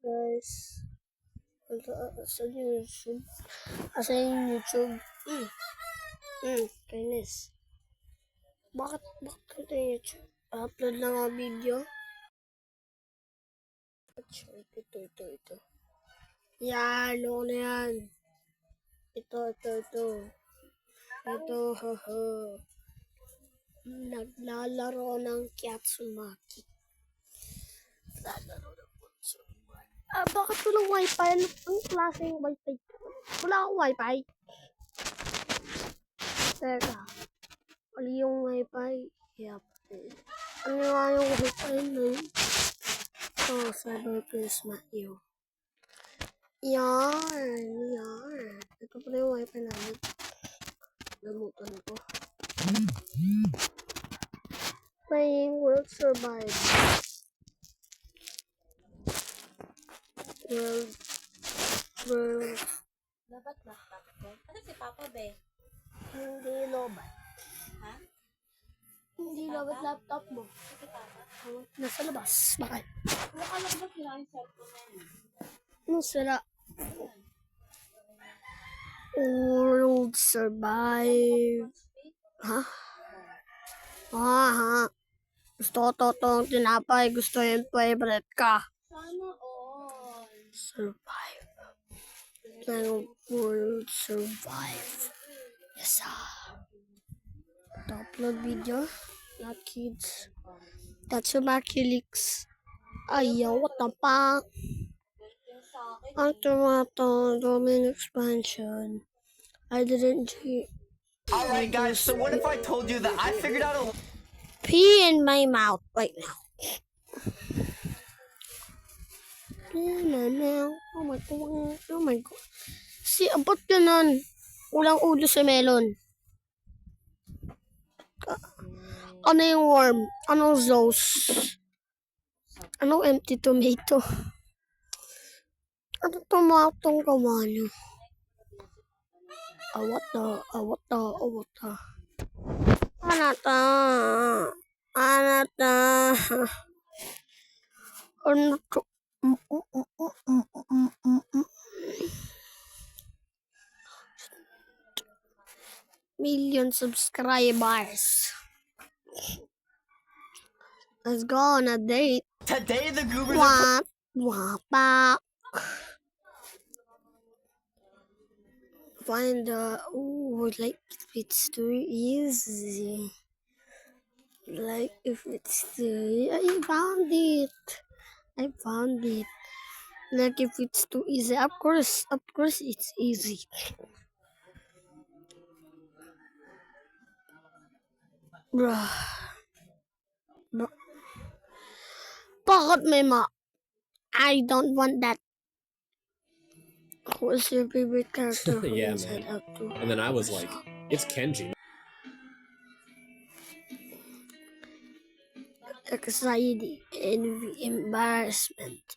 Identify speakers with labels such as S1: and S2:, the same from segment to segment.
S1: guys? Sa YouTube. Sa YouTube. Kainis. Bakit ito yung YouTube? Upload lang ang video. Ito. Yan, ano na yan. Ito. Ito, naglalaro ng Katsumaki. Bakit walang wifi? Anong klaseng wifi? Wala akong wifi. Teka. Mali yung wifi. Yep. Ano nga yung wifi na yun? Cyber Prisma yun. Yan. Ito pala yung wifi namin. Gamutan ko. Playing World Survive. World.
S2: Dapat laptop ko. Ano si Papa, be?
S1: Hindi lobat.
S2: Ha?
S1: Hindi lobat laptop mo.
S2: Si Papa?
S1: Nasa labas. Bakit?
S2: Mukha lang ba sila yung cellphone na yun?
S1: Anong sira? World Survive. Ha? Gusto ko totong tinapay. Gusto yung favorite ka.
S2: Sana all.
S1: Survive. World Survive. Yes, upload video. Not kids. That's your Maculix. Ayaw, what the fuck? After domain expansion. I didn't see.
S3: Alright guys, so what if I told you that I figured out a
S1: Pee in my mouth right now. Oh my god. Si abot ganun. Ulang ulo sa melon. Ano yung worm? Anong Zeus? Anong empty tomato? Ano tomatong kamano? Awata. Anata. Ano to? Million subscribers. Let's go on a date.
S3: today the goobers
S1: Wap. Find like if it's too easy. Like if it's too I found it. Like if it's too easy. Of course it's easy. Bruh. Bakit may I don't want that. What's your favorite character?
S4: Yeah, man. And then I was like, it's Kenji.
S1: Anxiety, envy, embarrassment,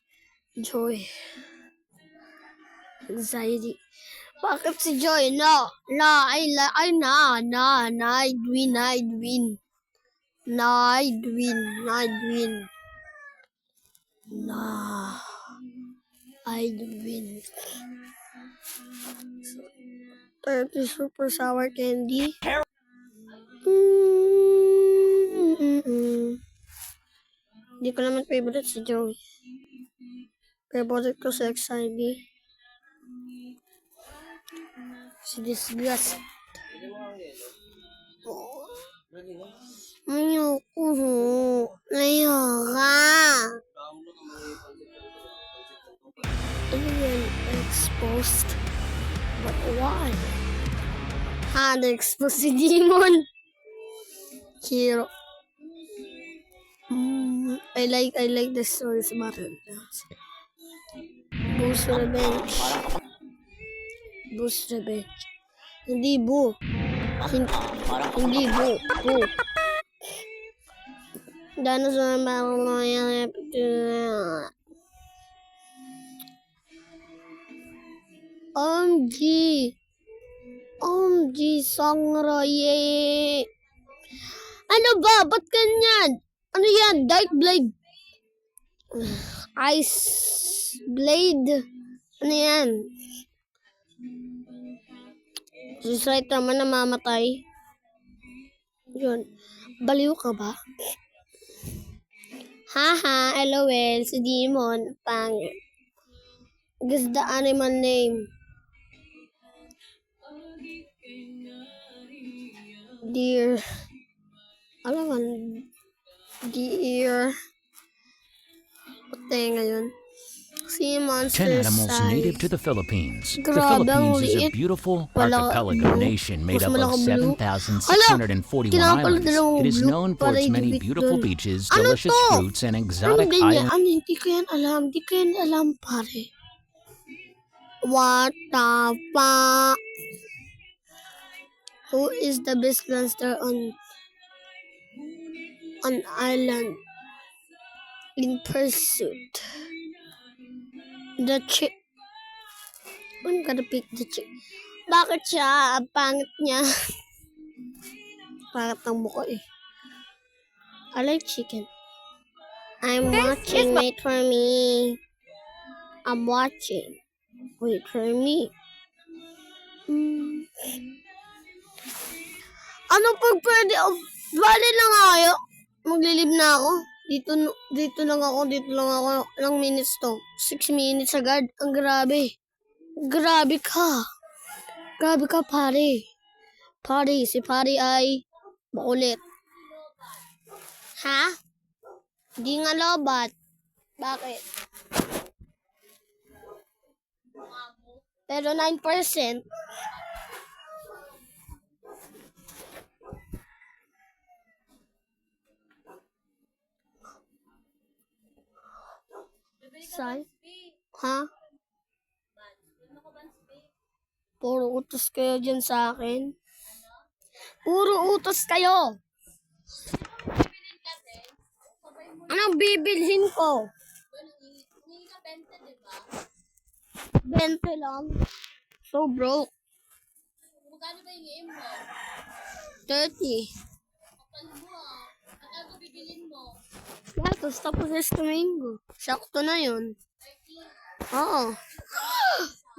S1: joy, anxiety. Bakit si Joy? No, I'd win. I'd win. 30 super sour candy. Hindi ko naman favorite si Joey. Favorite ko si XID. Si Disgust. Ayoko. Alien exposed. But why? Na-expose si Demon. Hero. I like the stories about it. Boost Revenge. Hindi Boo. Hindi Boo. Dinosaur Battle OMG Sangray. Ano ba? Ba't ganyan? Ano yan? Dark Blade. Ice Blade. Ano yan? Si Strike naman namamatay. Yun. Baliw ka ba? Haha, LOL. Si Demon. Pangit. Guess the animal name. Deer. Alam mo, deer. Patay ngayon. Si
S5: 10
S1: monster
S5: animals
S1: size.
S5: native to the Philippines. The
S1: Grabe, ang
S5: Philippines is a
S1: liit.
S5: beautiful
S1: Wala-
S5: archipelago
S1: blue.
S5: nation made
S1: Mas
S5: up of
S1: malaki blue.
S5: 7,641
S1: Kailangan pala
S5: islands.
S1: dalawang
S5: It is
S1: blue
S5: known
S1: para
S5: for its many
S1: idikit
S5: beautiful
S1: dun.
S5: beaches,
S1: Ano
S5: delicious
S1: to?
S5: fruits, and
S1: Ano
S5: exotic
S1: ganyan?
S5: islands.
S1: Hindi ko yan alam. Hindi ko yan alam, pare. What the fuck? Who is the best monster on island in pursuit? The chick. I'm gonna pick the chick. Bakit siya? Ang pangit niya. Pangit ng mukha eh. I like chicken. I'm watching. Wait for me. I'm watching. Wait for me. Ano pag pwede? Bali lang kayo. Maglilib na ako. Dito lang ako. Ilang minutes to? 6 minutes agad. Ang grabe. Grabe ka. Grabe ka, pare. Pare, si pare ay makulit. Ha? Di nga lobat. Bakit? Pero 9%. Saan? Ha? Puro utos kayo dyan sa akin. Puro utos kayo. Anong bibilhin ko? 20 lang. So broke.
S2: Magkano ba yung game mo?
S1: 30.
S2: Kapal mo ah. Ano bibilin mo?
S1: Tapos is Domingo. Sakto na yun.
S2: 30.
S1: Oo.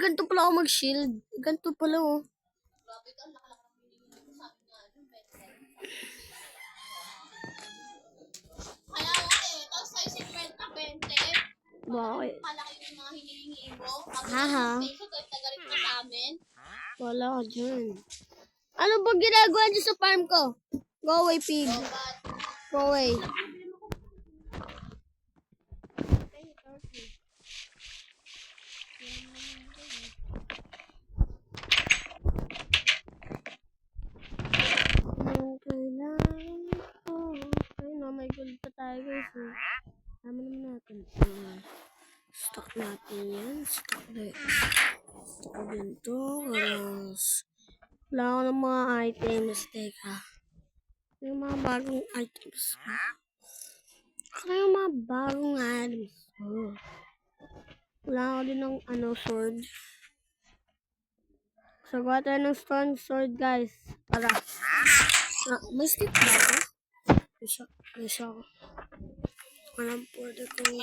S1: Ganito pala ako mag-shield. Ganito pala oh.
S2: Grabe ka, ang lakalak ng binigin mo. Sabi nga, ano, better. Kaya nga eh, tapos sa'yo 50-20.
S1: Bakit?
S2: Malaki yung mga hinihingi mo. Ang
S1: Haha.
S2: peso, kahit nagalit ka sa amin.
S1: Wala ka dyan. Ano ba ginagawa dyan sa farm ko? Go away, pig. Go away. Anong kailangan ko? Ayun na, may gold pa tayo guys. Tama naman natin. Stock natin yan. Stock na yan. Stock din to. Wala ako ng mga items. Teka. Yung mga bagong items. Ano yung mga bagong items? Wala ako din ng sword. So, gawa tayo ng stone sword, guys. Para. May stick ba ako? Isa ako. Walang pwede kong...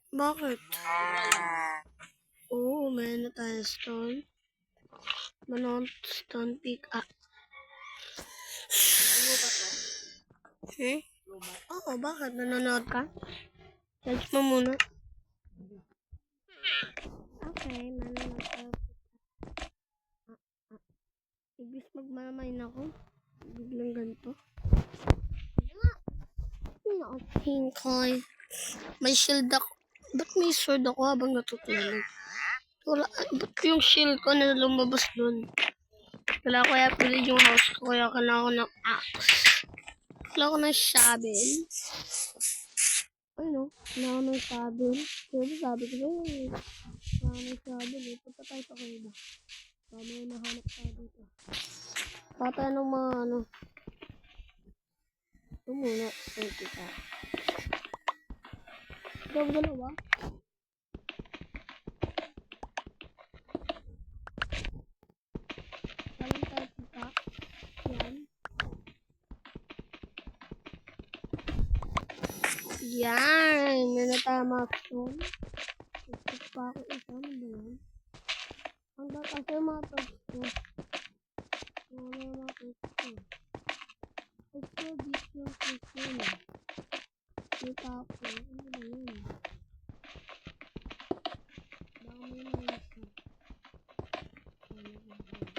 S1: Bakit? Oo, may na tayo stone. Manong stone pick up. Oo, bakit? Nanonood ka? Search mo muna. Okay, manonood ka. Ibig magmamain ako. Biglang ganito. Hingkay. May shield ako. Ba't may sword ako habang natutulog? Wala. Ba't yung shield ko na lumabas dun? Wala ko kaya pili yung house ko. Kaya kailangan ko ng axe. Wala ko ng shovel. Ay no. Wala ko ng shovel. Pero sabi ko sa'yo. Wala ko ng shovel. Punta tayo sa kuba. Baka may nahanap tayo dito. Baka tayo ng mga ito muna. Ito kita. Ito ba dalawa? Walang tayo kita. Yan. Yan. May natama Maxon. Ito pa ako isa. Ano ba yan? Ang ba kasi mga pagko? Ano yung mga pagko? Ito dito yung pagko na. Ito ako. Ano ba yun? Baka may mga isa. Ano ba yun?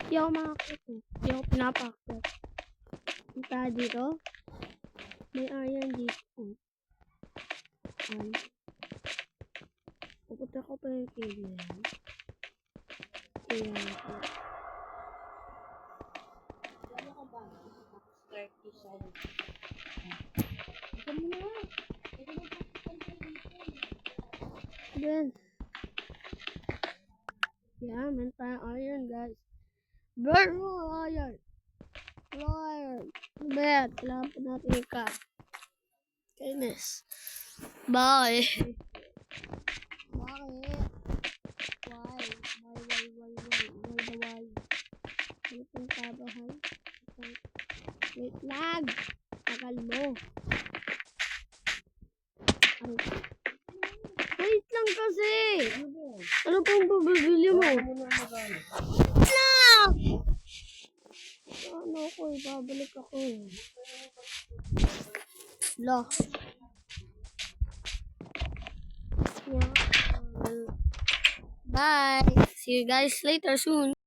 S1: Hindi ako makakita. Hindi ako pinapakit. Punta dito. May iron dito. Pupunta ko pa yung cave na yan. Kaya ako.
S2: Ano ka ba? Start to solve. Ito mo na. Ito mo
S1: Then, yeah, man, tayong iron, guys. Burn mo iron. Iron. Bad. Kailangan pa natin yung cup. Kainis. Bye. Bakit? Why? Why? Ano pong tabahan? Wait, lag! Tagal mo. Ano? Wait lang kasi! Ano pong bababili mo? Lang! Ano ko, ibabalik ako. Lo. Yeah. Bye. See you guys later soon.